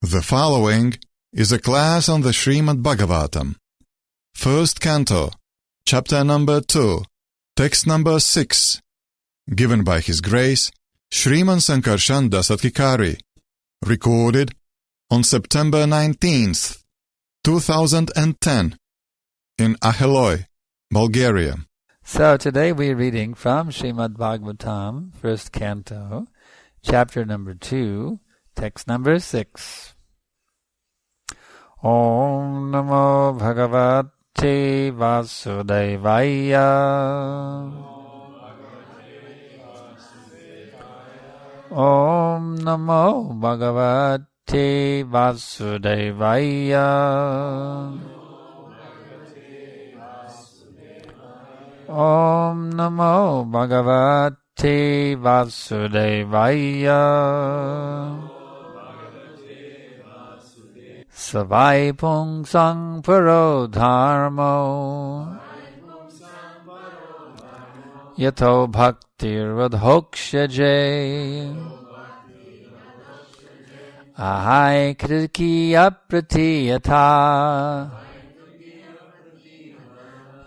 The following is a class on the Srimad Bhagavatam, First Canto, Chapter number 2, Text number 6, given by His Grace, Sriman Sankarshan Das Adhikari, recorded on September 19th, 2010, in Ahiloi, Bulgaria. So today we're reading from Srimad Bhagavatam, First Canto, Chapter number 2, Text number 6. Om Namo Bhagavate Vasudevaya. Om Namo Bhagavate Vasudevaya. Om Namo Bhagavate Vasudevaya. Savai Pungsang Paro Dharmo Yato Bhaktir Radhokshaje Ahai Kriki Apratiyata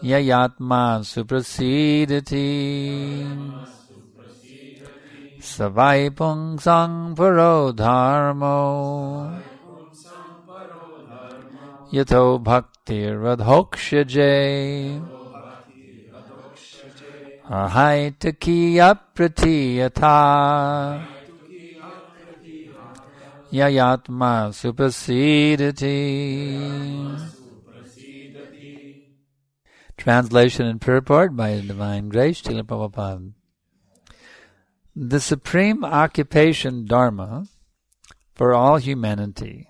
Yayatma Suprasidati Savai Pungsang Paro Dharmo Yato Bhaktir Radhokshaje Ahai Takiya Pratiyata Yayatma Suprasidati. Translation and purport by His Divine Grace, Srila Prabhupada. The supreme occupation, Dharma, for all humanity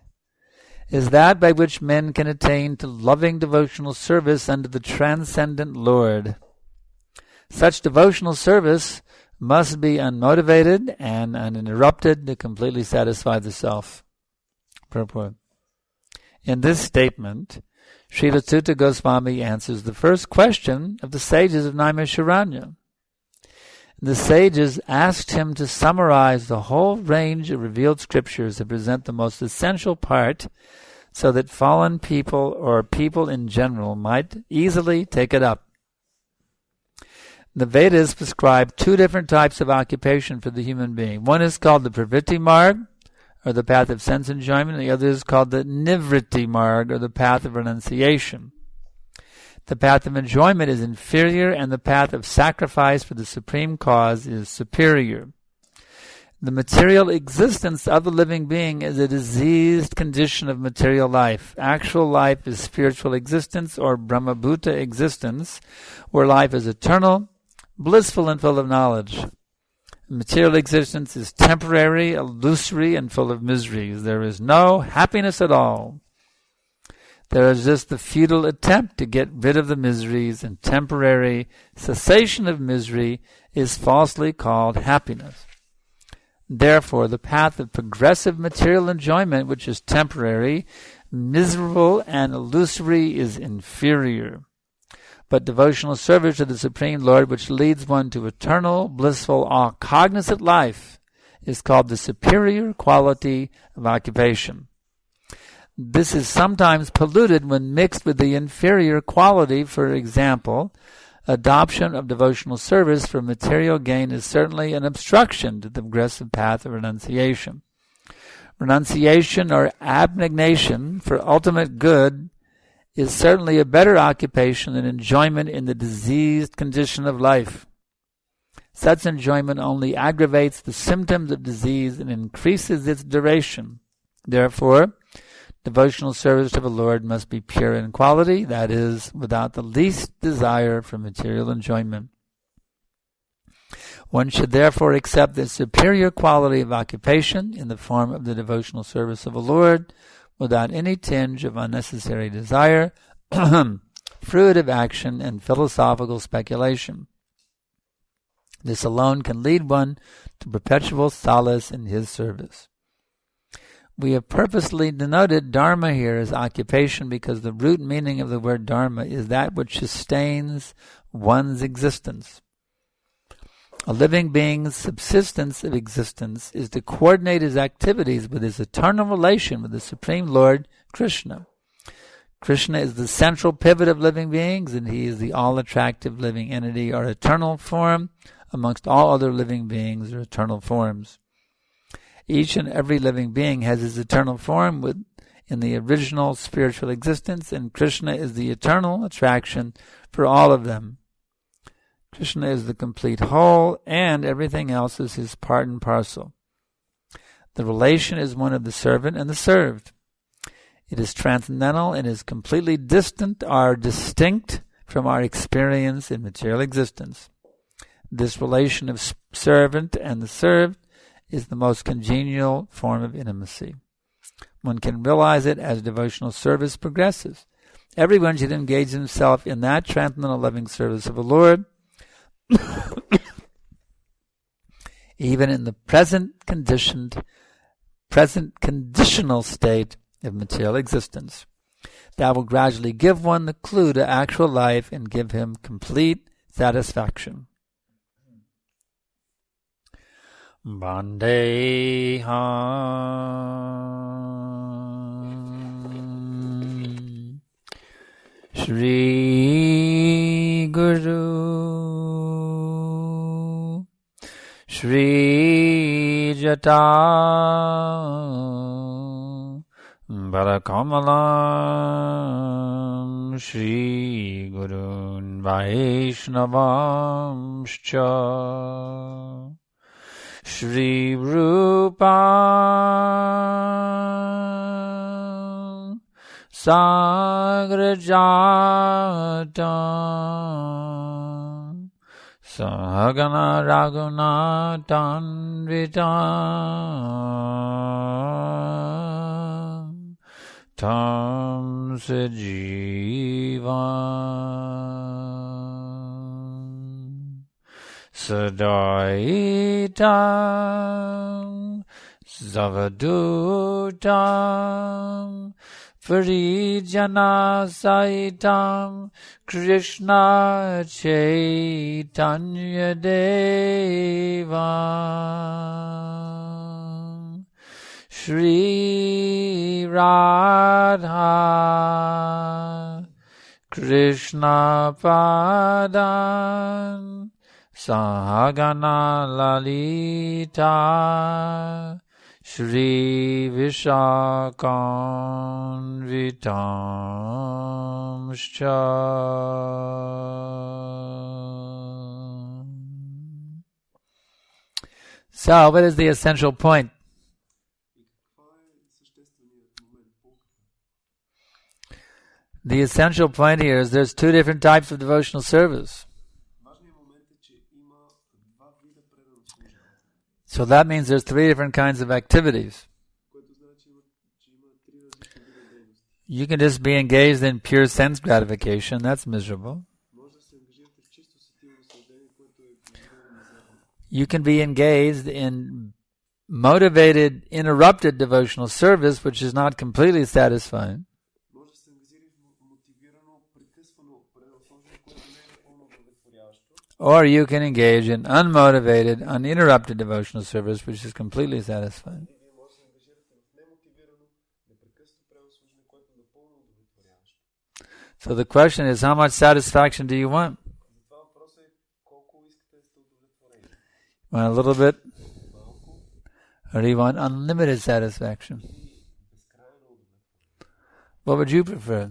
is that by which men can attain to loving devotional service unto the transcendent Lord. Such devotional service must be unmotivated and uninterrupted to completely satisfy the self. Purport. In this statement, Srila Sutta Goswami answers the first question of the sages of Naimisharanya. The sages asked him to summarize the whole range of revealed scriptures and present the most essential part so that fallen people or people in general might easily take it up. The Vedas prescribe two different types of occupation for the human being. One is called the Pravritti Marg, or the path of sense enjoyment, and the other is called the Nivritti Marg, or the path of renunciation. The path of enjoyment is inferior, and the path of sacrifice for the supreme cause is superior. The material existence of the living being is a diseased condition of material life. Actual life is spiritual existence, or Brahmabhuta existence, where life is eternal, blissful, and full of knowledge. Material existence is temporary, illusory, and full of miseries. There is no happiness at all. There is just the futile attempt to get rid of the miseries, and temporary cessation of misery is falsely called happiness. Therefore, the path of progressive material enjoyment, which is temporary, miserable, and illusory, is inferior. But devotional service to the Supreme Lord, which leads one to eternal, blissful, all-cognizant life, is called the superior quality of occupation. This is sometimes polluted when mixed with the inferior quality. For example, adoption of devotional service for material gain is certainly an obstruction to the progressive path of renunciation. Renunciation or abnegation for ultimate good is certainly a better occupation than enjoyment in the diseased condition of life. Such enjoyment only aggravates the symptoms of disease and increases its duration. Therefore, devotional service to the Lord must be pure in quality, that is, without the least desire for material enjoyment. One should therefore accept the superior quality of occupation in the form of the devotional service of the Lord without any tinge of unnecessary desire, fruitive action, and philosophical speculation. This alone can lead one to perpetual solace in his service. We have purposely denoted dharma here as occupation because the root meaning of the word dharma is that which sustains one's existence. A living being's subsistence of existence is to coordinate his activities with his eternal relation with the Supreme Lord, Krishna. Krishna is the central pivot of living beings, and he is the all-attractive living entity or eternal form amongst all other living beings or eternal forms. Each and every living being has his eternal form in the original spiritual existence, and Krishna is the eternal attraction for all of them. Krishna is the complete whole, and everything else is his part and parcel. The relation is one of the servant and the served. It is transcendental and is completely distinct from our experience in material existence. This relation of servant and the served is the most congenial form of intimacy. One can realize it as devotional service progresses. Everyone should engage himself in that transcendental loving service of the Lord, even in the present conditional state of material existence. That will gradually give one the clue to actual life and give him complete satisfaction. Vandeham Shri Guru Shri Jata Barakamalam Shri Gurun Vaishnavamscha Shri Rupa Sagrajata Sahagana Raghunatan Vitam Tam Sajivam Sadaitam Zavadutam Parijana Saitam Krishna Chaitanya Deva Shri Radha Krishna Padan Sahagana Lalita Shri Vishakam Vitamscha. So, what is the essential point? The essential point here is there's two different types of devotional service. So that means there's three different kinds of activities. You can just be engaged in pure sense gratification. That's miserable. You can be engaged in motivated, interrupted devotional service, which is not completely satisfying. Or you can engage in unmotivated, uninterrupted devotional service, which is completely satisfying. So the question is, how much satisfaction do you want? Want a little bit? Or do you want unlimited satisfaction? What would you prefer?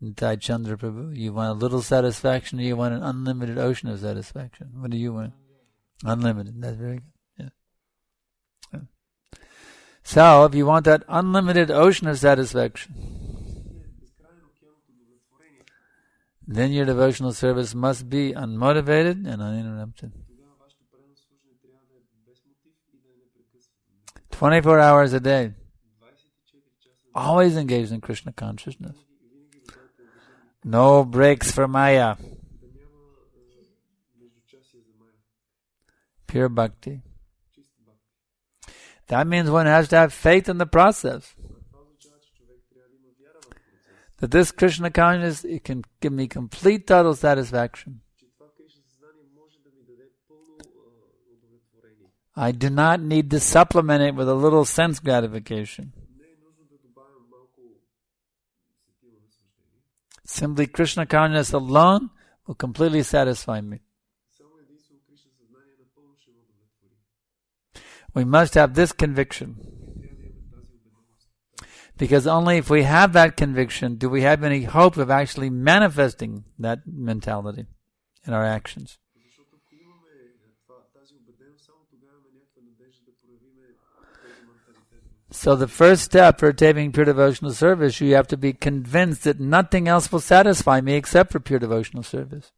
Nitai Chandra Prabhu, you want a little satisfaction or you want an unlimited ocean of satisfaction? What do you want? Unlimited, that's very good. Yeah. So, if you want that unlimited ocean of satisfaction, then your devotional service must be unmotivated and uninterrupted. 24 hours a day. Always engaged in Krishna consciousness. No breaks for Maya. Pure bhakti. That means one has to have faith in the process. That this Krishna consciousness, it can give me complete total satisfaction. I do not need to supplement it with a little sense gratification. Simply Krishna consciousness alone will completely satisfy me. We must have this conviction. Because only if we have that conviction do we have any hope of actually manifesting that mentality in our actions. So the first step for attaining pure devotional service, you have to be convinced that nothing else will satisfy me except for pure devotional service.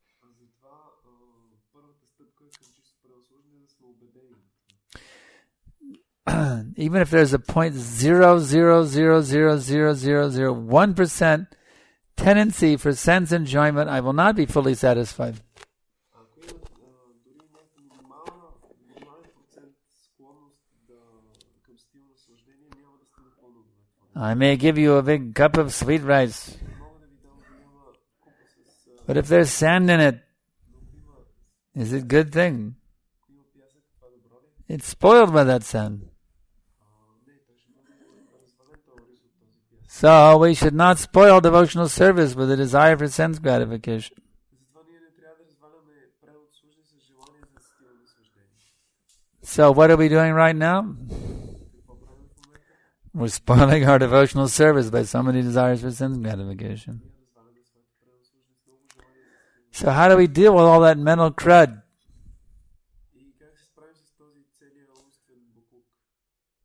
Even if there's a 0.0000001% tendency for sense enjoyment, I will not be fully satisfied. I may give you a big cup of sweet rice, but if there's sand in it, is it a good thing? It's spoiled by that sand. So we should not spoil devotional service with a desire for sense gratification. So what are we doing right now? We're spoiling our devotional service by so many desires for sense gratification. So how do we deal with all that mental crud?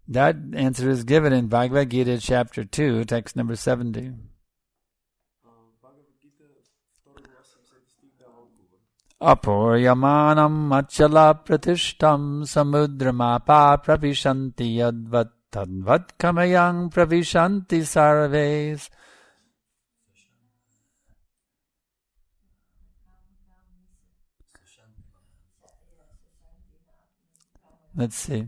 That answer is given in Bhagavad Gita chapter 2, text number 70. Apuryamanam achala pratishtam samudramapa pravishanti yadvat tadvat kamayang pravishanti sarves. Let's see.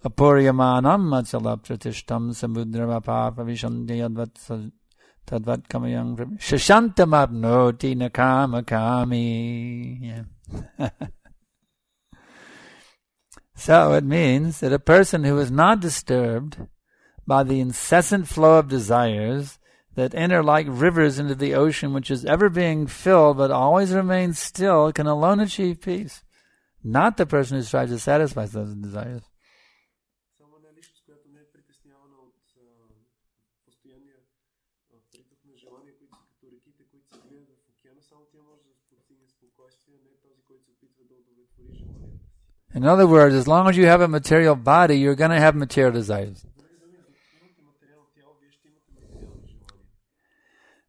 Apuryamanam achala pratishtam samudramapa pravishanti yadvat tadvat kamayang shashantam apnoti nakamakami. Yeah. So it means that a person who is not disturbed by the incessant flow of desires that enter like rivers into the ocean, which is ever being filled but always remains still, can alone achieve peace. Not the person who strives to satisfy those desires. In other words, as long as you have a material body, you're going to have material desires.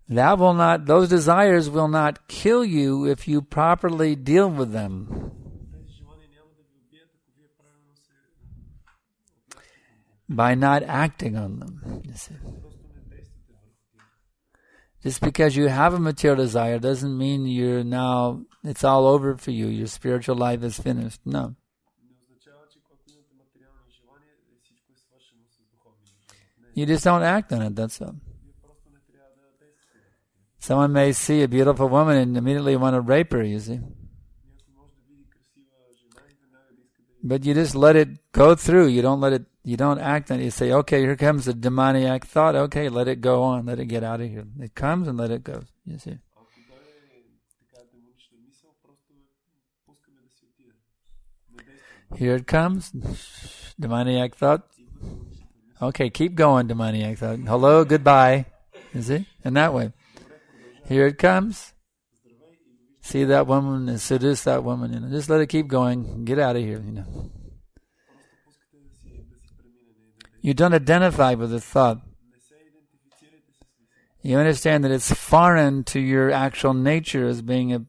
Those desires will not kill you if you properly deal with them. By not acting on them. You see. Just because you have a material desire doesn't mean it's all over for you. Your spiritual life is finished. No. You just don't act on it, that's all. Someone may see a beautiful woman and immediately want to rape her, you see. But you just let it go through. You don't act on it. You say, okay, here comes a demoniac thought. Okay, let it go on. Let it get out of here. It comes and let it go, you see. Here it comes. Demoniac thought. Okay, keep going, demoniac thought. Hello, goodbye. You see? In that way. Here it comes. See that woman and seduce that woman. Just let it keep going. Get out of here. You don't identify with the thought. You understand that it's foreign to your actual nature as being a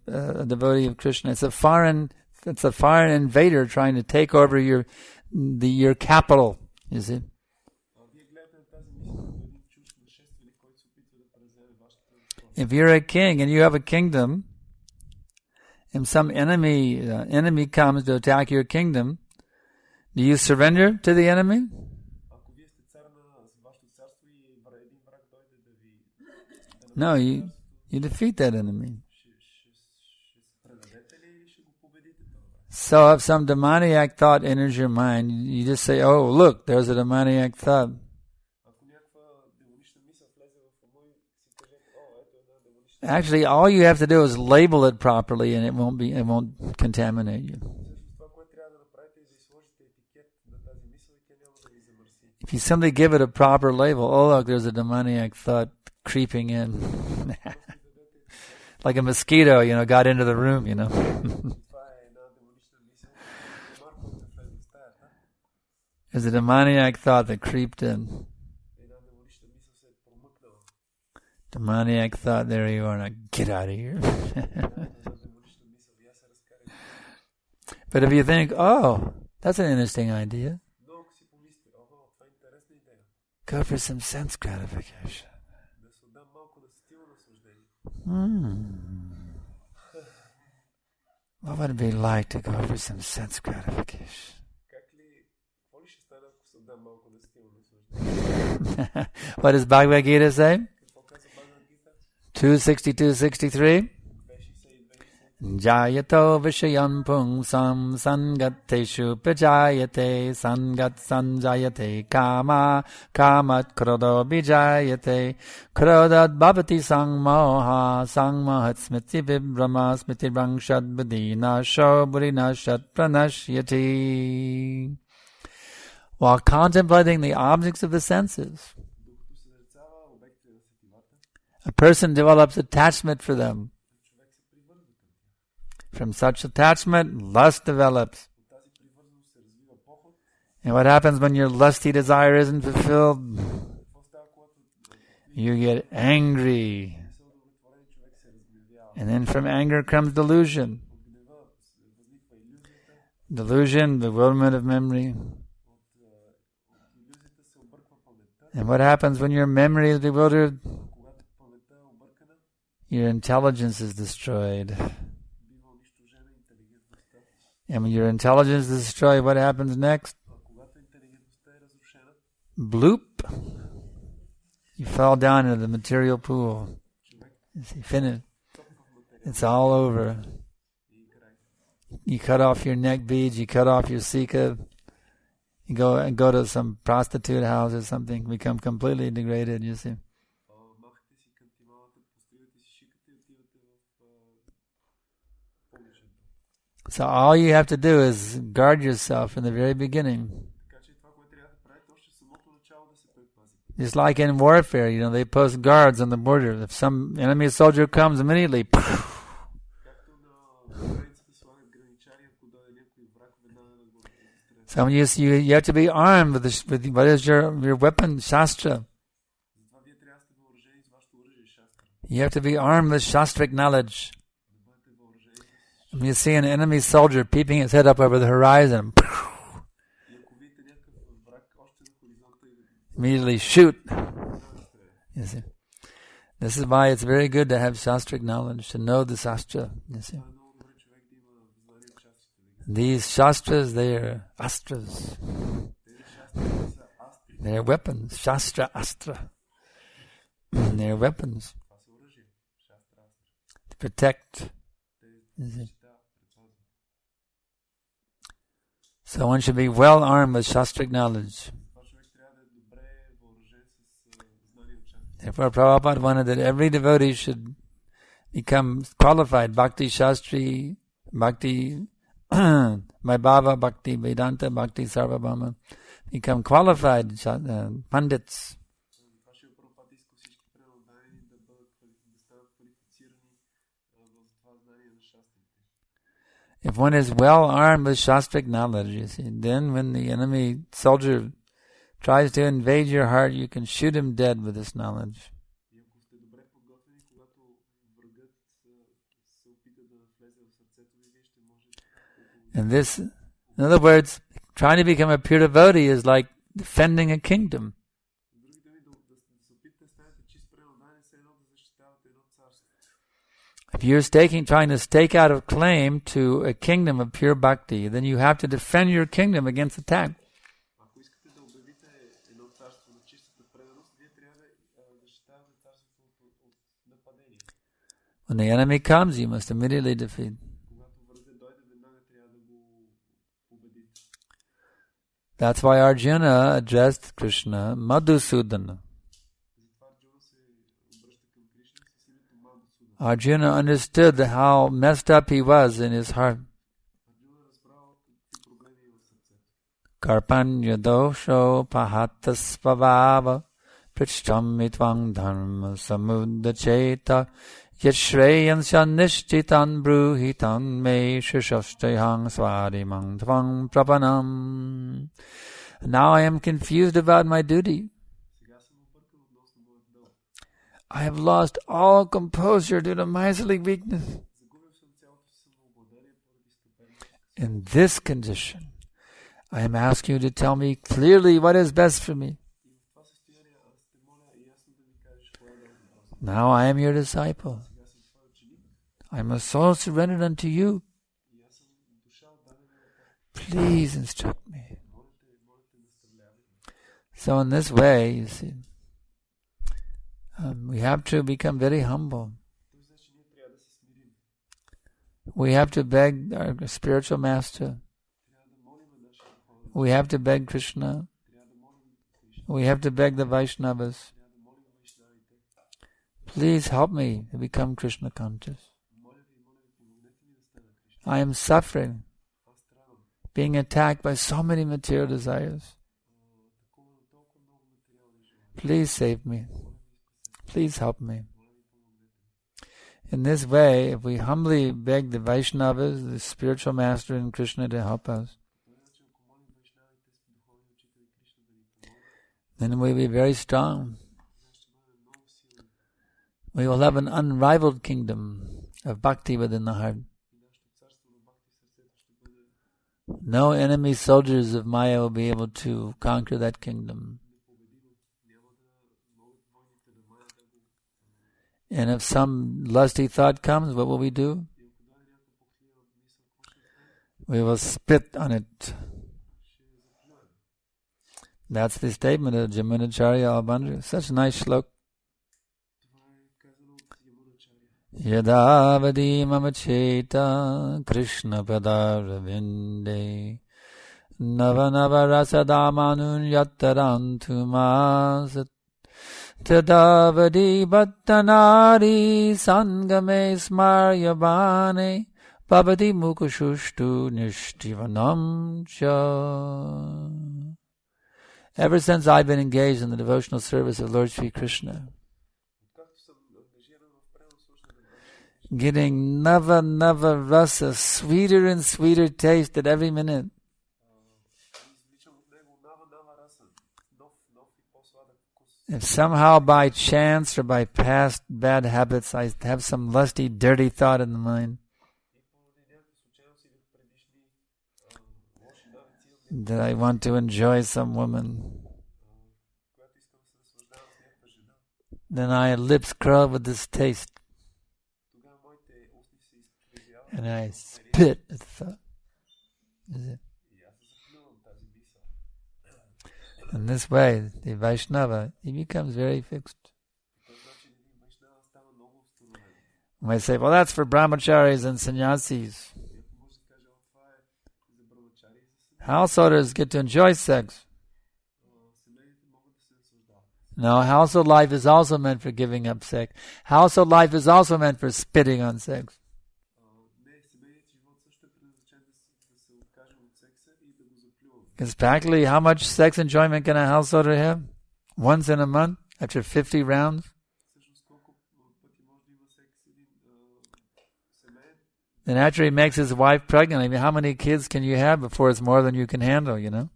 devotee of Krishna. It's a foreign invader trying to take over your capital. You see. If you're a king and you have a kingdom, and some enemy comes to attack your kingdom, do you surrender to the enemy? No, you defeat that enemy. So if some demoniac thought enters your mind, you just say, oh, look, there's a demoniac thought. Actually, all you have to do is label it properly, and it won't contaminate you. If you simply give it a proper label, oh look, there's a demoniac thought creeping in, like a mosquito, got into the room, There's a demoniac thought that creeped in. Demoniac thought, there you are, now get out of here. But if you think, oh, that's an interesting idea, go for some sense gratification. What would it be like to go for some sense gratification? What does Bhagavad Gita say? 262-63. Jayato vishayam pungsam sangateshu pajayate sangat sanjayate kama kamat krodo bijayate krodat bhavati sangmoha sangmohat smiti vibrama smiti brangshad budina sho budina shat pranashyati. While contemplating the objects of the senses, a person develops attachment for them. From such attachment, lust develops. And what happens when your lusty desire isn't fulfilled? You get angry. And then from anger comes delusion. Delusion, bewilderment of memory. And what happens when your memory is bewildered? Your intelligence is destroyed. And when your intelligence is destroyed, what happens next? Bloop. You fall down into the material pool. You see, finish. It's all over. You cut off your neck beads, you cut off your sika, you go to some prostitute house or something, become completely degraded, you see. So all you have to do is guard yourself from the very beginning. Just like in warfare, they post guards on the border. If some enemy soldier comes immediately, so you have to be armed with what is your weapon, Shastra. You have to be armed with Shastric knowledge. When you see an enemy soldier peeping his head up over the horizon, immediately shoot. You see, this is why it's very good to have Shastric knowledge, to know the Shastra. You see, these Shastras, they are astras. They are weapons. Shastra, astra. They are weapons to protect. You see. So one should be well armed with Shastric knowledge. Therefore, Prabhupada wanted that every devotee should become qualified Bhakti Shastri, Bhakti Vaibhava, Bhakti Vedanta, Bhakti Sarvabhauma, become qualified Pandits. If one is well armed with Shastric knowledge, you see, then when the enemy soldier tries to invade your heart, you can shoot him dead with this knowledge. And this, in other words, trying to become a pure devotee is like defending a kingdom. If you're trying to stake out a claim to a kingdom of pure bhakti, then you have to defend your kingdom against attack. When the enemy comes, you must immediately defeat. That's why Arjuna addressed Krishna Madhusudana. Arjuna understood how messed up he was in his heart. Karpanya dosho pahataspavava prishtam mitvang dharma samudacheta yashreyansya nishchitan bruhitan me shishashtehang swadimang tvang prapanam. Now I am confused about my duty. I have lost all composure due to miserly weakness. In this condition, I am asking you to tell me clearly what is best for me. Now I am your disciple. I am a soul surrendered unto you. Please instruct me. So in this way, you see, we have to become very humble. We have to beg our spiritual master. We have to beg Krishna. We have to beg the Vaishnavas. Please help me to become Krishna conscious. I am suffering, being attacked by so many material desires. Please save me. Please help me. In this way, if we humbly beg the Vaishnavas, the spiritual master and Krishna to help us, then we'll be very strong. We will have an unrivaled kingdom of bhakti within the heart. No enemy soldiers of Maya will be able to conquer that kingdom. And if some lusty thought comes, what will we do? We will spit on it. That's the statement of Jamunacharya Albandra. Such a nice shlok. Yadavadi mamacheta Krishna padaravinde Navanava rasadamanun yattarantu masat Tadavadi bhattanari sangame smaryabane Bhavati mukashushtu nishtivanam cha. Ever since I've been engaged in the devotional service of Lord Sri Krishna, getting nava rasa, sweeter and sweeter taste at every minute. If somehow by chance or by past bad habits I have some lusty, dirty thought in the mind, that I want to enjoy some woman, then my lips curl with this taste, and I spit at the thought. In this way, the Vaishnava, he becomes very fixed. You might say, well, that's for brahmacharis and sannyasis. Householders get to enjoy sex. No, household life is also meant for giving up sex. Household life is also meant for spitting on sex. Because practically, how much sex enjoyment can a householder have? Once in a month, after 50 rounds? Then after he makes his wife pregnant, I mean, how many kids can you have before it's more than you can handle, you know?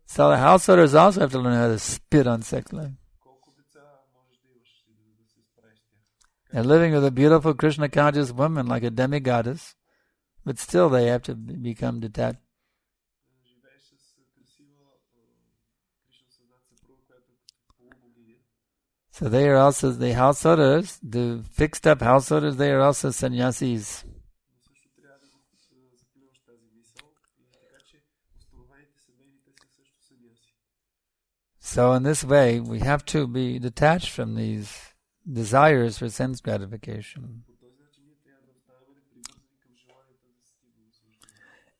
So the householders also have to learn how to spit on sex life. They're living with a beautiful Krishna conscious woman like a demigoddess, but still they have to become detached. So they are also the householders, the fixed up householders, they are also sannyasis. So in this way, we have to be detached from these desires for sense gratification.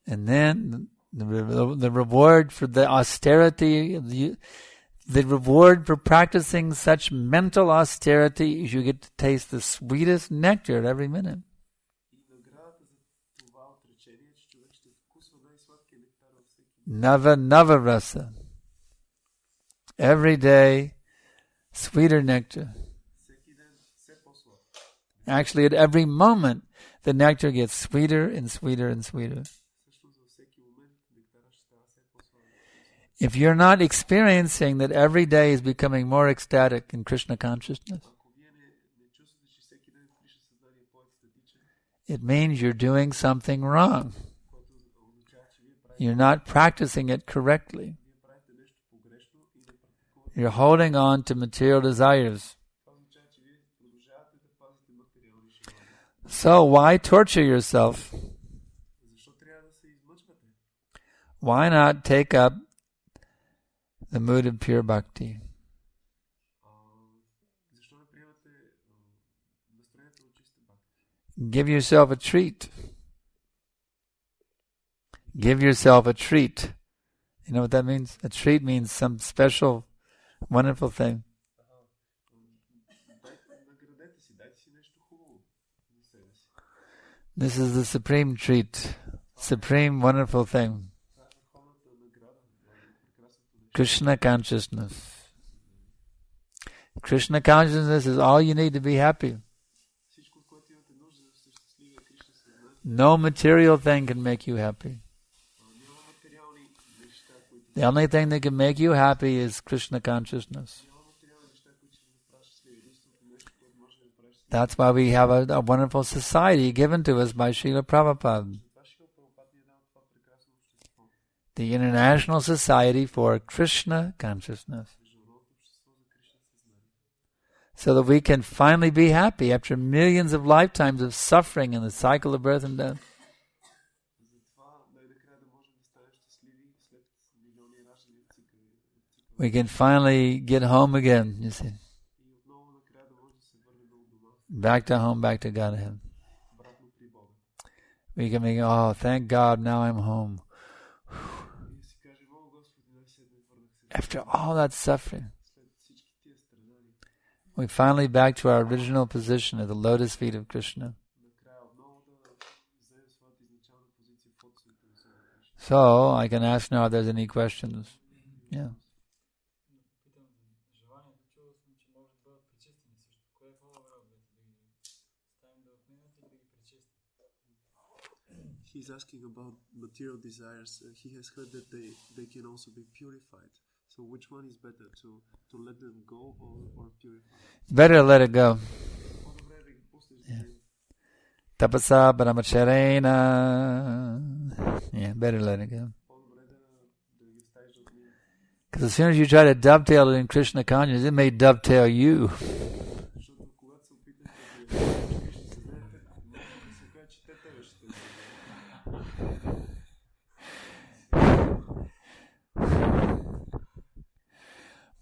And then the reward for the austerity, the reward for practicing such mental austerity is you get to taste the sweetest nectar at every minute. Nava rasa. Every day, sweeter nectar. Actually, at every moment, the nectar gets sweeter and sweeter and sweeter. If you're not experiencing that every day is becoming more ecstatic in Krishna consciousness, it means you're doing something wrong. You're not practicing it correctly. You're holding on to material desires. So why torture yourself? Why not take up the mood of pure bhakti? Give yourself a treat. Give yourself a treat. You know what that means? A treat means some special, wonderful thing. This is the supreme treat, supreme wonderful thing. Krishna consciousness. Krishna consciousness is all you need to be happy. No material thing can make you happy. The only thing that can make you happy is Krishna consciousness. That's why we have a wonderful society given to us by Srila Prabhupada. The International Society for Krishna Consciousness. So that we can finally be happy after millions of lifetimes of suffering in the cycle of birth and death. We can finally get home again, you see. Back to home, back to Godhead. We can make, oh, thank God, now I'm home. After all that suffering, we finally back to our original position at the lotus feet of Krishna. So, I can ask now if there's any questions. Yeah. He's asking about material desires. He has heard that they can also be purified. So which one is better, to let them go or purify? Better to let it go. Yeah. Tapasa paramacharena. Yeah, better let it go. Because as soon as you try to dovetail it in Krishna consciousness, it may dovetail you.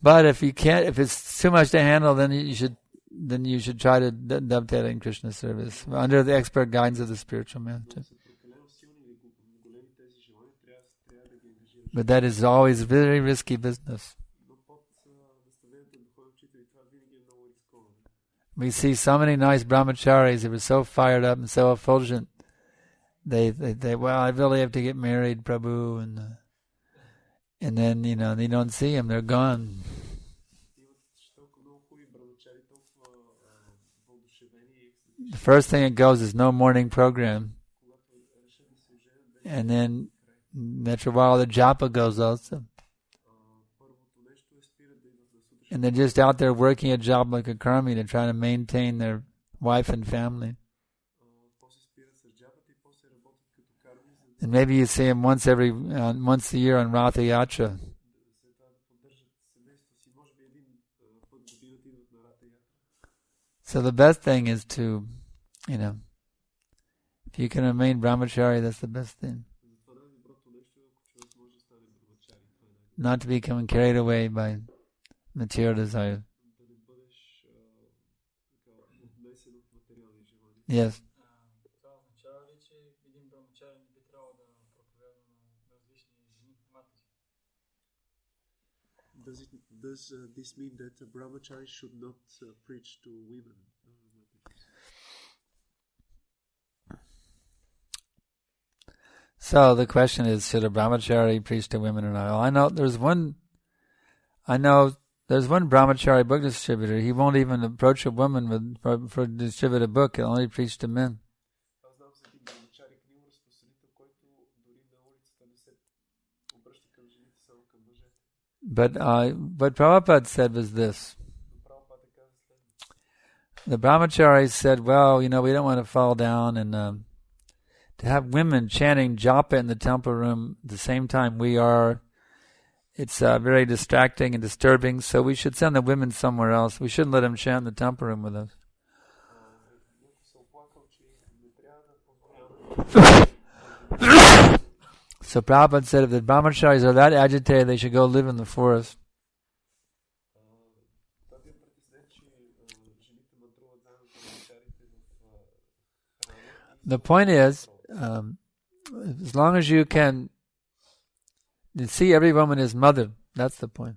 But if you can't, if it's too much to handle, then you should try to dovetail in Krishna service under the expert guidance of the spiritual master. But that is always very risky business. We see so many nice brahmacharis who were so fired up and so effulgent. They well, I really have to get married, Prabhu, and then, you don't see them, they're gone. The first thing that goes is no morning program. And then, after a while, the japa goes also. And they're just out there working a job like a karmi to try to maintain their wife and family. And maybe you see them once a year on Ratha Yatra. So the best thing is to, if you can remain brahmachari, that's the best thing. Not to become carried away by material desire. Yes. Does this mean that a brahmachari should not preach to women? So the question is, should a brahmachari preach to women or not? Well, I know there's one brahmachari book distributor. He won't even approach a woman for distribute a book. He'll only preach to men. But what Prabhupada said was this. The brahmacharis said, well, we don't want to fall down and to have women chanting japa in the temple room at the same time we are, it's very distracting and disturbing, so we should send the women somewhere else. We shouldn't let them chant in the temple room with us. So Prabhupada said if the brahmacharis are that agitated, they should go live in the forest. The point is, as long as you can see every woman as mother, that's the point.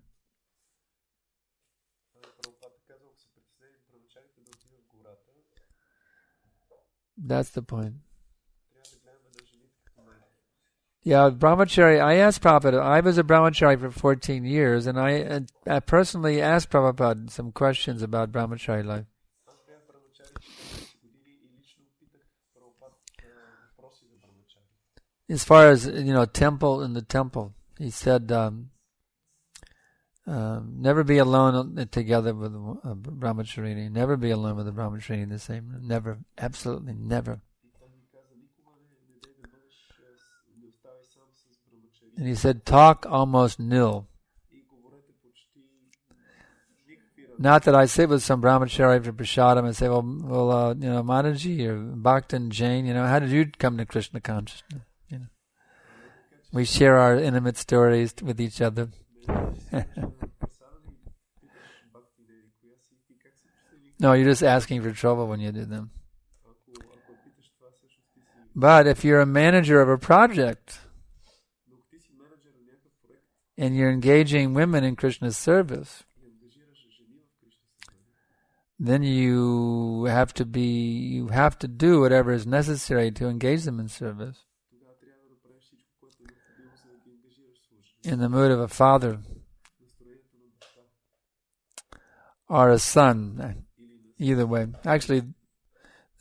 That's the point. Yeah, brahmachari, I asked Prabhupada, I was a brahmachari for 14 years, and I personally asked Prabhupada some questions about brahmachari life. As far as, temple in the temple, he said, never be alone together with a brahmacharini. Never be alone with a brahmacharini in the same room. Never. Absolutely never. And he said, talk almost nil. Not that I sit with some brahmachari for prasadam and say, well, Mataji or Bhaktan Jain, how did you come to Krishna consciousness? We share our intimate stories with each other. No, you're just asking for trouble when you do them. But if you're a manager of a project and you're engaging women in Krishna's service, then you have to do whatever is necessary to engage them in service. In the mood of a father or a son, either way. Actually,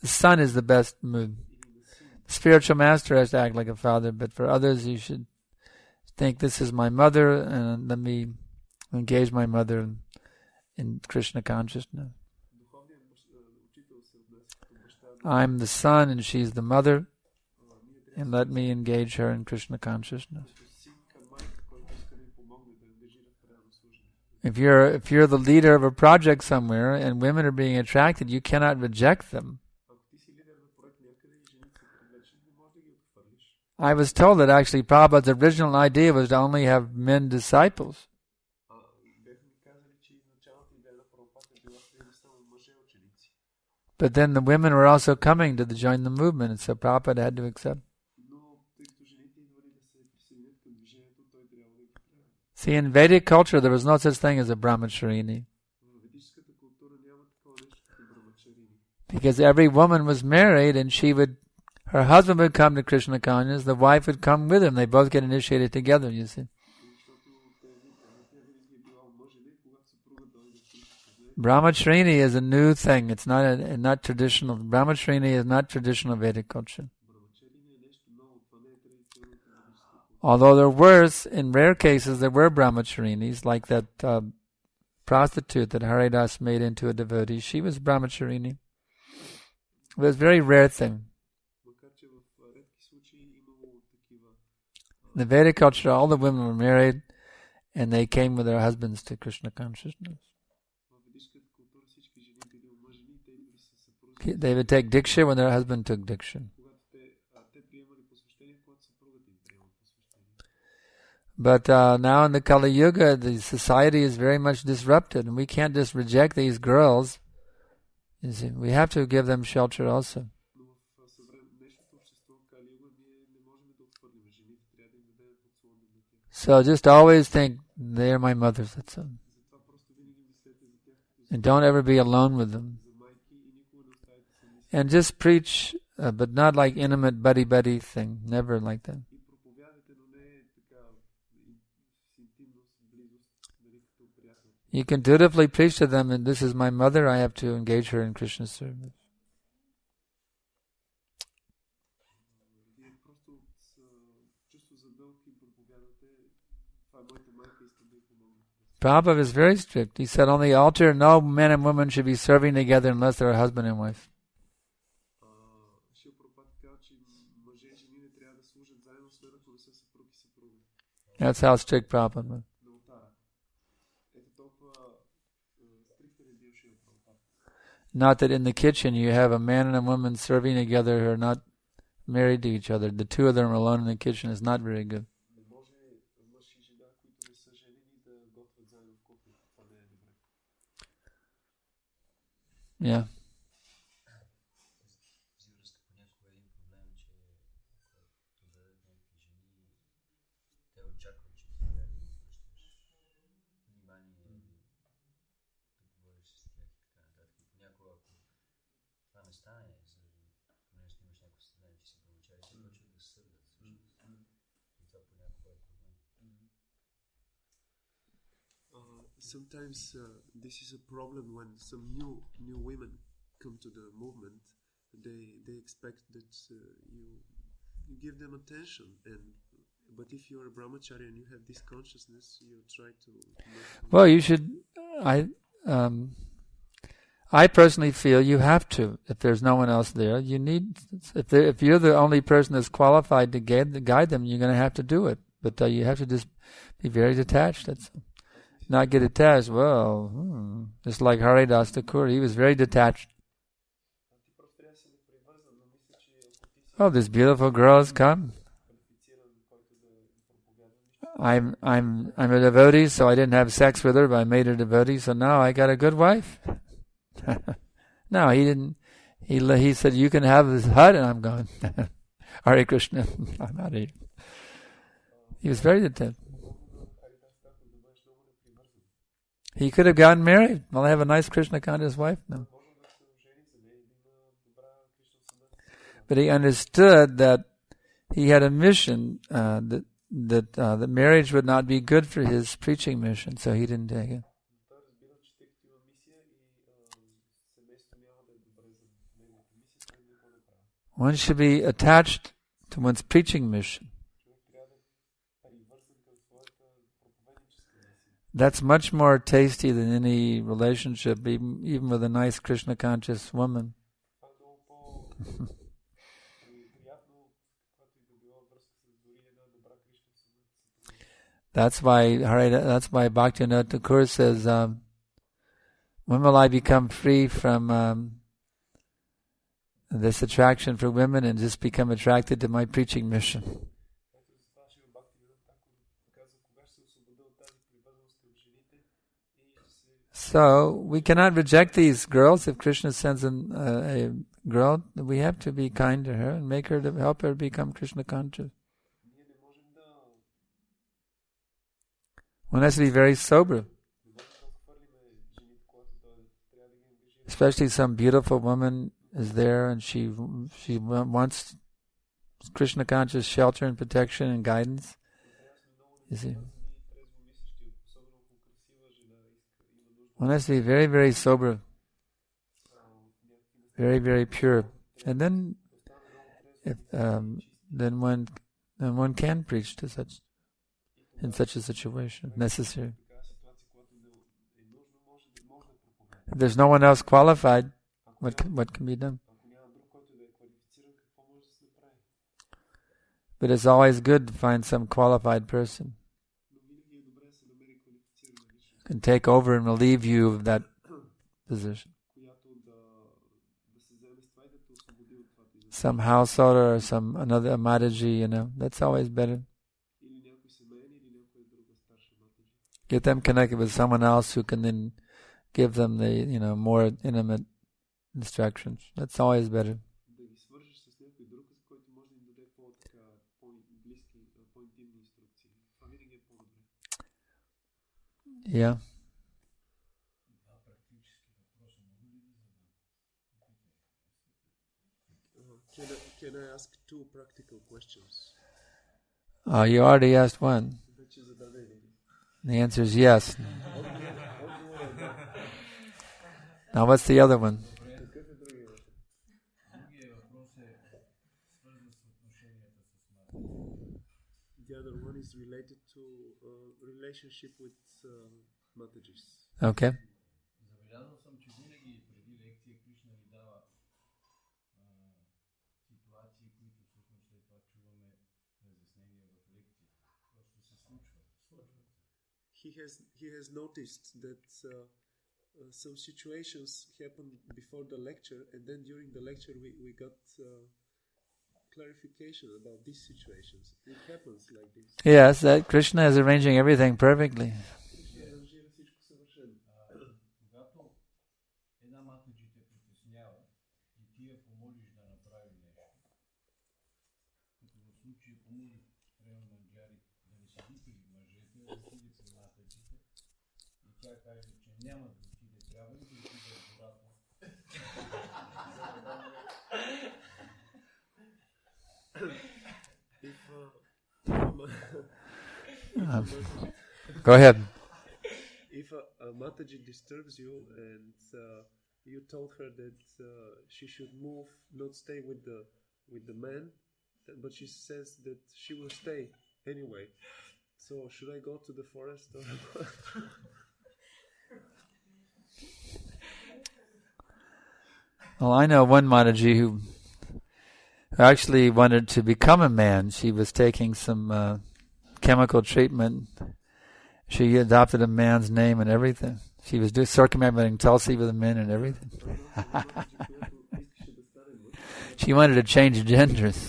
the son is the best mood. The spiritual master has to act like a father, but for others you should think, this is my mother, and let me engage my mother in Krishna consciousness. I'm the son and she's the mother, and let me engage her in Krishna consciousness. If you're the leader of a project somewhere and women are being attracted, you cannot reject them. I was told that actually Prabhupada's original idea was to only have men disciples. But then the women were also coming to join the movement, and so Prabhupada had to accept. See, in Vedic culture, there was no such thing as a brahmacharini. Because every woman was married, and her husband would come to Krishna consciousness, the wife would come with him. They both get initiated together, you see. Brahmacharini is a new thing. It's not traditional. Brahmacharini is not traditional Vedic culture. Although in rare cases, there were brahmacharinis, like that prostitute that Haridas made into a devotee. She was brahmacharini. It was a very rare thing. In the Vedic culture, all the women were married, and they came with their husbands to Krishna consciousness. They would take diksha when their husband took diksha. But now in the Kali Yuga, the society is very much disrupted, and we can't just reject these girls. You see, we have to give them shelter also. So just always think, they're my mothers, that's all. And don't ever be alone with them. And just preach, but not like intimate buddy-buddy thing. Never like that. You can dutifully preach to them, and this is my mother, I have to engage her in Krishna service. Prabhupada is very strict. He said on the altar, no man and woman should be serving together unless they're husband and wife. That's how strict Prabhupada was. Not that in the kitchen you have a man and a woman serving together who are not married to each other. The two of them alone in the kitchen is not very good. Yeah. Sometimes this is a problem when some new women come to the movement. They expect that you give them attention, but if you're a brahmachari and you have this consciousness, you try to. Well, you should. I personally feel you have to. If there's no one else there, you need. If you're the only person that's qualified to guide them, you're going to have to do it. But you have to just be very detached. That's. Not get attached. Well, just like Haridas Thakur, he was very detached. Oh, these beautiful girls come. I'm a devotee, so I didn't have sex with her, but I made her devotee, so now I got a good wife. No, he didn't. He said, you can have this hut, and I'm going. Hare Krishna. I'm out of here. He was very detached. He could have gotten married. Well, I have a nice Krishna conscious wife now. But he understood that he had a mission, that marriage would not be good for his preaching mission, so he didn't take it. One should be attached to one's preaching mission. That's much more tasty than any relationship, even with a nice Krishna conscious woman. That's why Bhaktivinoda Thakur says, when will I become free from this attraction for women and just become attracted to my preaching mission? So we cannot reject these girls. If Krishna sends a girl, we have to be kind to her and help her become Krishna conscious. One has to be very sober. Especially some beautiful woman is there and she wants Krishna conscious shelter and protection and guidance. You see? One has to be very, very sober, very, very pure, and then one can preach to in such a situation, if necessary. If there's no one else qualified, what can be done? But it's always good to find some qualified person who can take over and relieve you of that position. Some householder or another Mataji, that's always better. Get them connected with someone else who can then give them the, more intimate instructions. That's always better. по-интимни инструкции. Това винаги е по-добре. Yeah. Can I ask two practical questions? You already asked one. Вече зададени. The answer is yes. Now what's the other one? Какъв е другия въпрос? The other one is related to relationship with Matajis. Okay. Забелязал съм, че винаги преди лекция Кришна ни дава ситуации, които всъщност след това чуваме разяснения в лекция. Просто се случва. He has noticed that some situations happen before the lecture, and then during the lecture we got clarification about these situations. It happens like this. Yes, that Krishna is arranging everything perfectly. Когато една матаджи те притеснява и ти я помолиш да направи нещо, като в случая помолиш Према Манджари да не седи при мъжете, да отиде при матаджите и тя каже, че няма да отиде, трябва ли да отиде в гората? Go ahead. If a Mataji disturbs you and you told her that she should move, not stay with the man, but she says that she will stay anyway. So should I go to the forest or Well, I know one Mataji who actually wanted to become a man. She was taking some chemical treatment. She adopted a man's name and everything. She was circumambulating Tulsi with the men and everything. She wanted to change genders.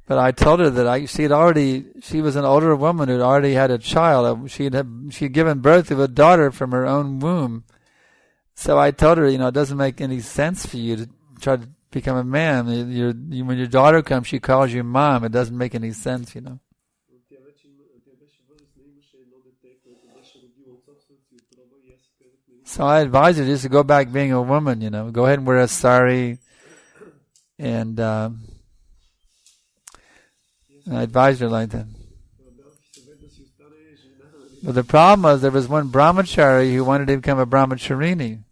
But I told her that she was an older woman who'd already had a child. She'd given birth to a daughter from her own womb. So I told her, it doesn't make any sense for you to try to become a man. When your daughter comes, she calls you mom. It doesn't make any sense, So I advise her just to go back being a woman, Go ahead and wear a sari. And I advised her like that. But the problem was there was one brahmachari who wanted to become a brahmacharini.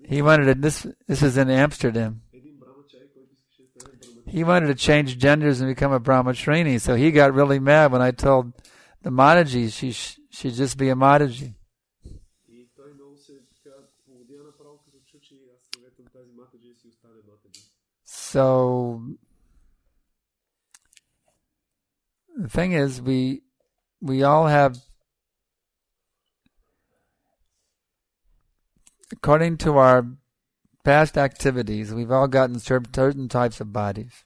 He wanted to, this is in Amsterdam. He wanted to change genders and become a brahmacharini, so he got really mad when I told the Mataji she should just be a Mataji. So the thing is, we all have, according to our past activities, we've all gotten certain types of bodies.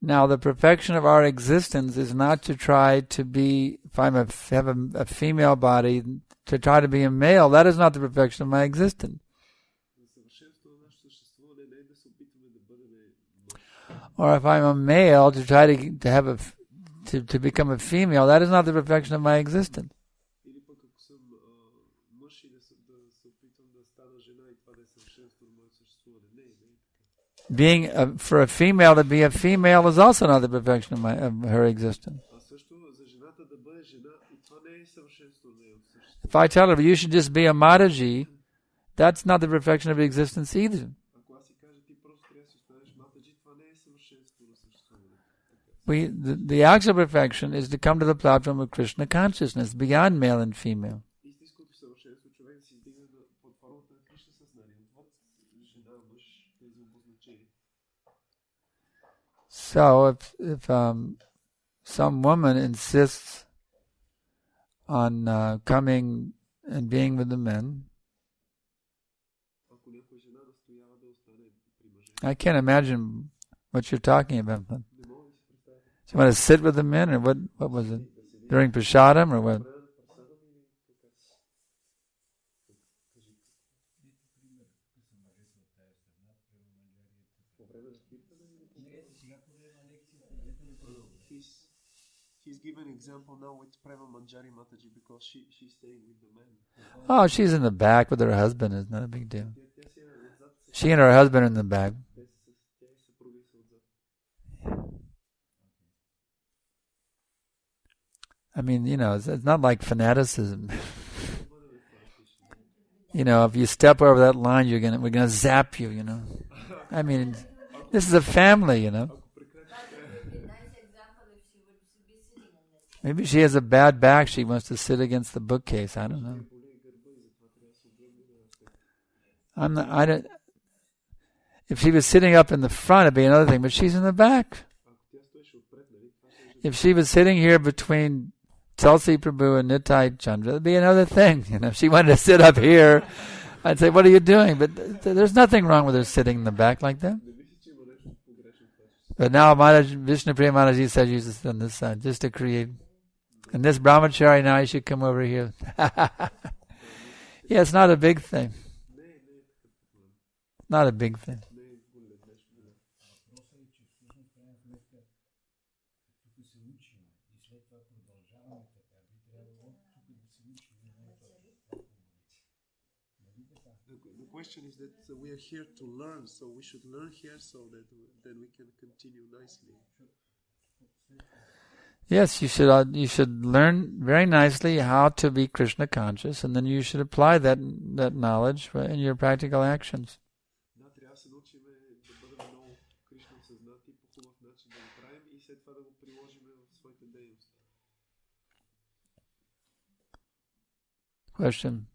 Now, the perfection of our existence is not to try to be, if I have a female body, to try to be a male. That is not the perfection of my existence. Or if I'm a male, to try to have to become a female, that is not the perfection of my existence. Being for a female to be a female is also not the perfection of her existence. If I tell her you should just be a Mataji, that's not the perfection of existence either. The actual perfection is to come to the platform of Krishna consciousness beyond male and female. So if some woman insists on coming and being with the men, I can't imagine what you're talking about. So you want to sit with the men, or what was it? During Prasadam, or what? He's given example now with Prema Manjari Mataji because she's staying with the man. Oh, she's in the back with her husband. It's not a big deal. She and her husband are in the back. I mean, it's not like fanaticism. If you step over that line, we're gonna zap you. I mean, this is a family. Maybe she has a bad back. She wants to sit against the bookcase. I don't know. If she was sitting up in the front, it'd be another thing. But she's in the back. If she was sitting here between Tulsi Prabhu and Nitai Chandra, it'd be another thing. If she wanted to sit up here, I'd say, "What are you doing?" But there's nothing wrong with her sitting in the back like that. But now Vishnu Priya Mataji said you should sit on this side, just to create. And this brahmachari, now you should come over here. Yeah, it's not a big thing. Not a big thing. The question is that we are here to learn, so we should learn here so that then we can continue nicely. Yes, you should learn very nicely how to be Krishna conscious, and then you should apply that knowledge in your practical actions. Question.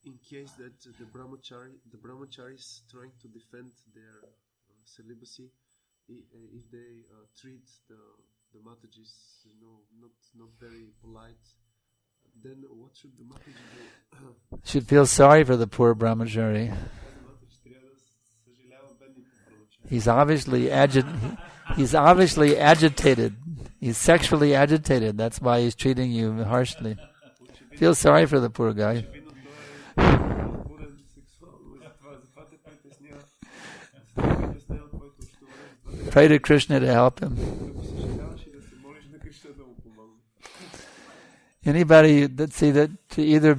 In case that the brahmachari is trying to defend their celibacy, if they treat the Matajis, not very polite, then what should the Mataji do? Should feel sorry for the poor brahmachari. He's obviously agitated. He's sexually agitated. That's why he's treating you harshly. Feel sorry for the poor guy. Pray to Krishna to help him. Anybody that see that to either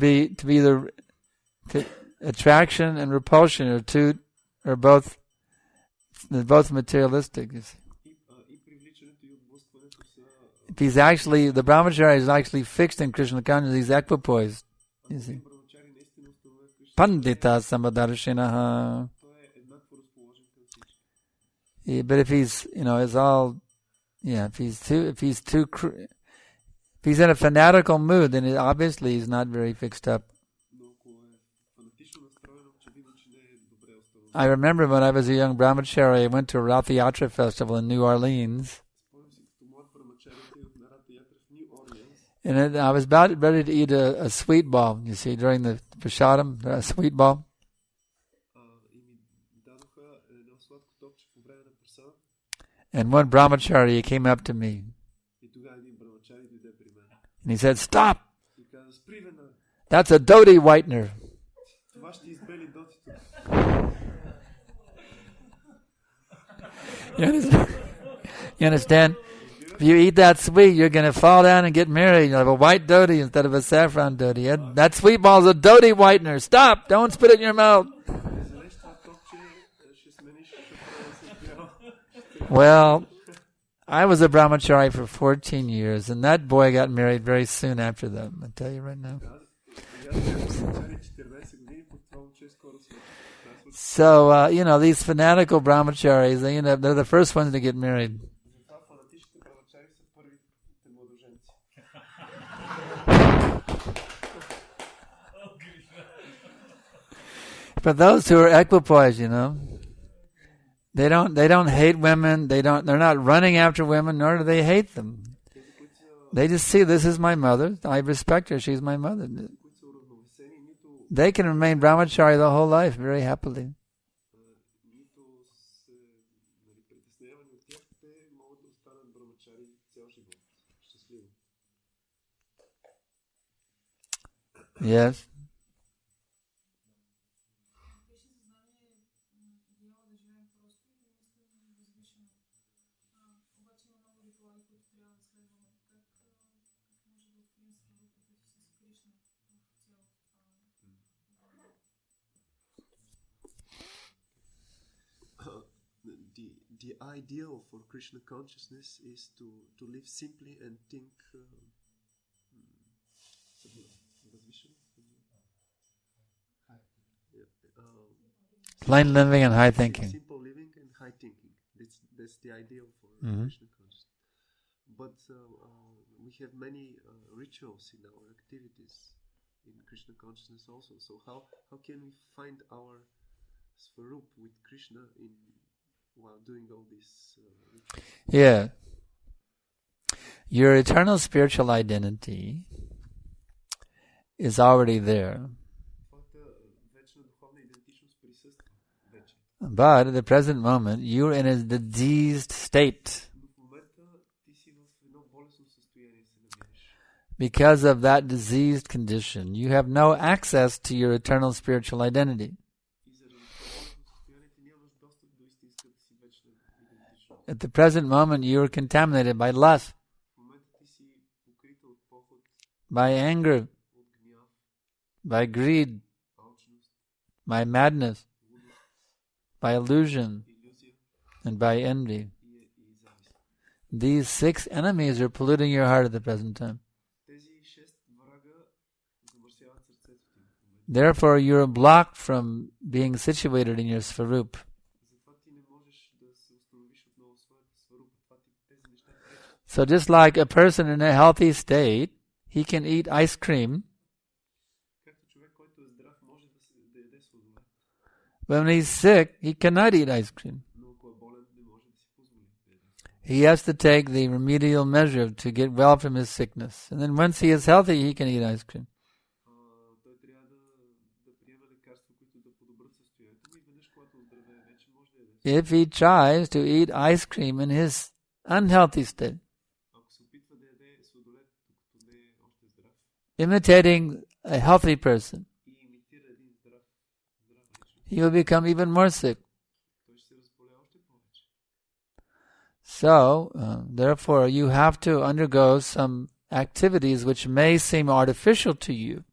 attraction and repulsion are both materialistic. You see. If he's actually, the brahmachari is actually fixed in Krishna consciousness, he's equipoised. You see. Pandita samadarshinaha. Yeah, but if he's, if he's in a fanatical mood, then obviously he's not very fixed up. I remember when I was a young brahmachari, I went to a Rath Yatra festival in New Orleans. And I was about ready to eat a sweet ball, you see, during the prasadam, a sweet ball. And one brahmachari came up to me. And he said, "Stop! That's a dhoti whitener." You understand? If you eat that sweet, you're going to fall down and get married. You'll have a white dhoti instead of a saffron dhoti. That sweet ball is a dhoti whitener. Stop! Don't spit it in your mouth. Well, I was a brahmachari for 14 years, and that boy got married very soon after that. I'll tell you right now. So, these fanatical brahmacharis, they're the first ones to get married. For those who are equipoised, they don't hate women. They're not running after women, nor do they hate them. They just see, this is my mother. I respect her. She's my mother. They can remain brahmachari the whole life very happily. Yes. The ideal for Krishna consciousness is to live simply and think plain living and high thinking. Simple living and high thinking. That's the ideal for Krishna consciousness. But we have many rituals in our activities in Krishna consciousness also. So how can we find our Svarup with Krishna while doing all this? Yeah. Your eternal spiritual identity is already there. But at the present moment, you're in a diseased state. Because of that diseased condition, you have no access to your eternal spiritual identity. At the present moment, you are contaminated by lust, by anger, by greed, by madness, by illusion, and by envy. These 6 enemies are polluting your heart at the present time. Therefore, you are blocked from being situated in your Svarup. So just like a person in a healthy state, he can eat ice cream. When he's sick, he cannot eat ice cream. He has to take the remedial measure to get well from his sickness. And then once he is healthy, he can eat ice cream. If he tries to eat ice cream in his unhealthy state, imitating a healthy person, he will become even more sick. So, therefore, you have to undergo some activities which may seem artificial to you.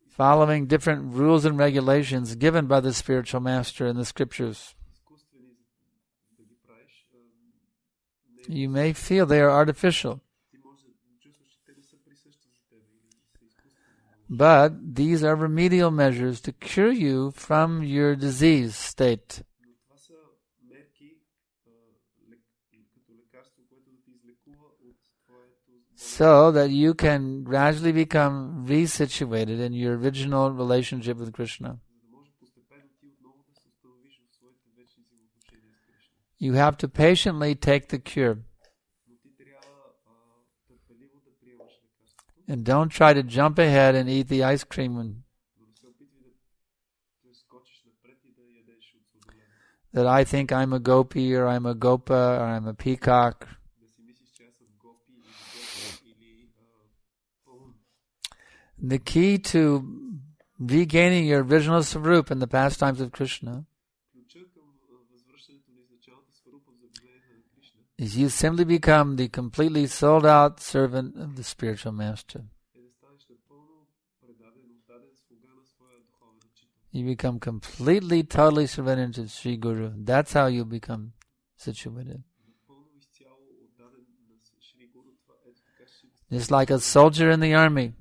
Following different rules and regulations given by the spiritual master in the scriptures. You may feel they are artificial. But these are remedial measures to cure you from your disease state. So that you can gradually become resituated in your original relationship with Krishna. You have to patiently take the cure. And don't try to jump ahead and eat the ice cream that I think I'm a gopi or I'm a gopa or I'm a peacock. The key to regaining your original Svarup in the pastimes of Krishna is you simply become the completely sold out servant of the spiritual master. You become completely, totally surrendered to Sri Guru. That's how you become situated. Just like a soldier in the army,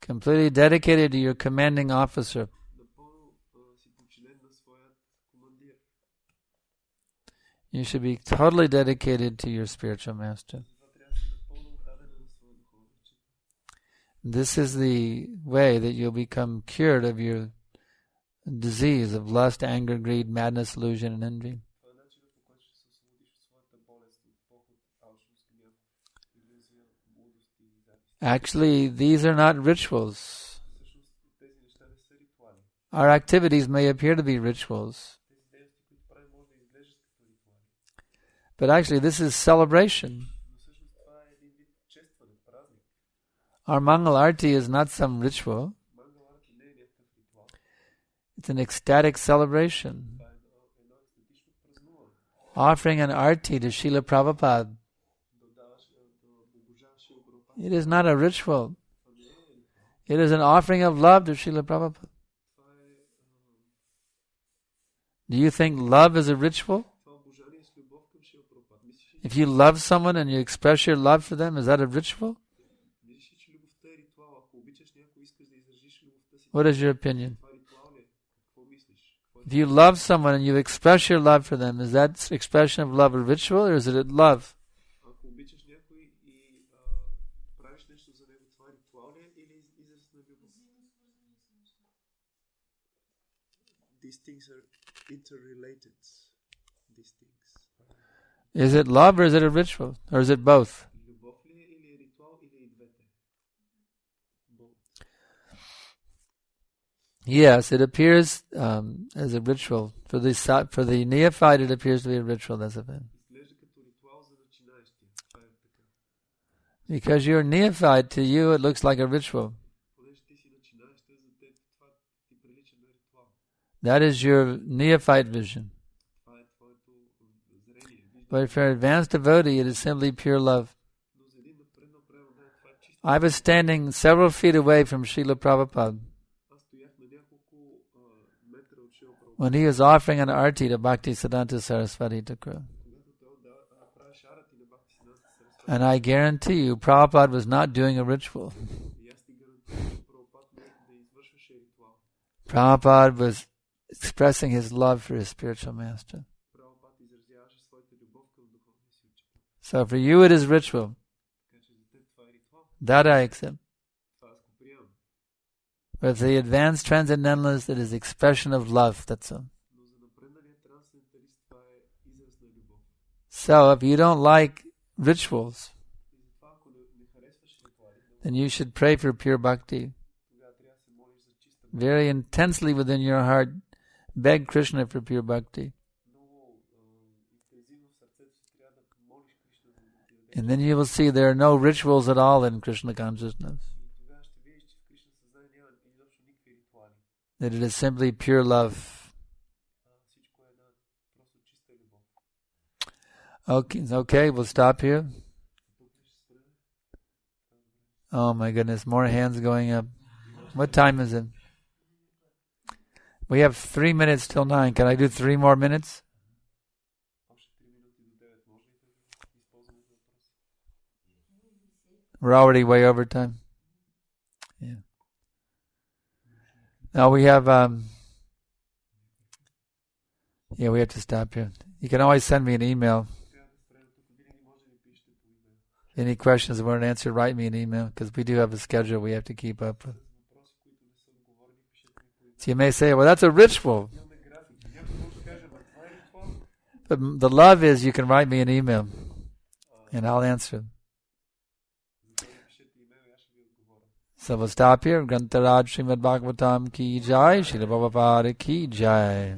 completely dedicated to your commanding officer. You should be totally dedicated to your spiritual master. This is the way that you'll become cured of your disease of lust, anger, greed, madness, illusion, and envy. Това е начинът, по който ще се освободиш от своята болест, от поход, алчност, гняв, илюзия, лудост и завист. Actually, these are not rituals. Всъщност тези неща не са ритуали. Our activities may appear to be rituals, Тези дейности, които правим, може да изглеждат като ритуали. but actually this is celebration. Но всъщност това е един вид честване, празник. Our Mangal Arti is not some ritual. Мангаларата не е някакъв ритуал. It's an ecstatic celebration. Това е едно естетично празнуване. Offering an arti to Srila Prabhupada. Да даваш, да обожаваш Шрила Прабхупада. It is not a ritual. Това не е ритуал. It is an offering of love to Srila Prabhupada. Това е Do you think love is a ritual? това обожание с любов към Шрила Прабхупада. Мислиш ли, If you love someone and you express your love for them, is that a ritual? мислиш ли, че любовта е ритуал? Ако обичаш някой, искаш да изразиш любовта си. What is your opinion? Това ритуал ли е? Какво мислиш? Какво е? If you love someone and you express your love for them, is that expression of love a ritual or is it love? Ако обичаш някой и правиш нещо за него, това ритуал ли е или израз на любов? These things are interrelated. These things. Is it love or is it a ritual? Or is it both? Любов ли е или е ритуал или и двете? Both. Yes, it appears as a ritual. For the neophyte, it appears to be a ritual. That's a thing. Изглежда като ритуал за начинаещия. Това е така. Because you're neophyte, to you it looks like a ritual. Понеже ти си начинаещия, за теб това ти прилича на ритуал. That is your neophyte vision. Това е твоето зрение. But for an advanced devotee, it is simply pure love. Но за един напреднал преданен, това е чисто. I was standing several feet away from Srila Prabhupada Аз стоях на няколко метра от Шрила Прабхупада. when he was offering an arti to Bhaktisiddhanta Saraswati Thakur. Когато той правеше арати на Бхактисиданта Сарасвати. And I guarantee you, Prabhupada was not doing a ritual. И аз ти гарантирам, че Прабхупад не да извършваше ритуал. Prabhupada was expressing his love for his spiritual master. Прабхупад изразяваше своята любов към духовния си учител. So for you it is ritual. Така че за теб това е ритуал. That I accept. Това аз го приемам. But for the advanced transcendentalist, it is expression of love. That's all. Но за напредналия трансценденталист това е израз на любов. So if you don't like rituals, И затова ако не харесваш ритуалите, then you should pray for pure bhakti. тогава трябва да се молиш за чиста Very intensely within your heart, beg Krishna for pure bhakti. много интензивно в сърцето си трябва да молиш Кришна да ти даде. And then you will see there are no rituals at all in Krishna consciousness. И тогава ще видиш, че в Кришна съзнание няма изобщо никакви ритуали. That it is simply pure love. Всичко е една просто чиста любов. Okay, we'll stop here. Тук ли ще спрем? Oh my goodness, more hands going up. What time is it? We have 3 minutes till 9. Can I do 3 more minutes? Още 3 минути до 9. Може ли да използваме за въпроси? We're already way over time. Yeah. Now we have, we have to stop here. You can always send me an email. Трябва да спрем тук. Винаги може да ми пишете по имейл. Any questions that weren't answered, write me an email because we do have a schedule we have to keep up with. Въпроси, които не са отговорени, пишете ми по имейл. So you may say, well, that's a ritual. Имаме график. Някой може да каже, това е ритуал. But the love is you can write me an email and I'll answer. Затова напишете имейл и аз ще ви отговоря. So we'll stop here. Grantaraj Srimad Bhagavatam ki jai. Srila Prabhupada ki jai.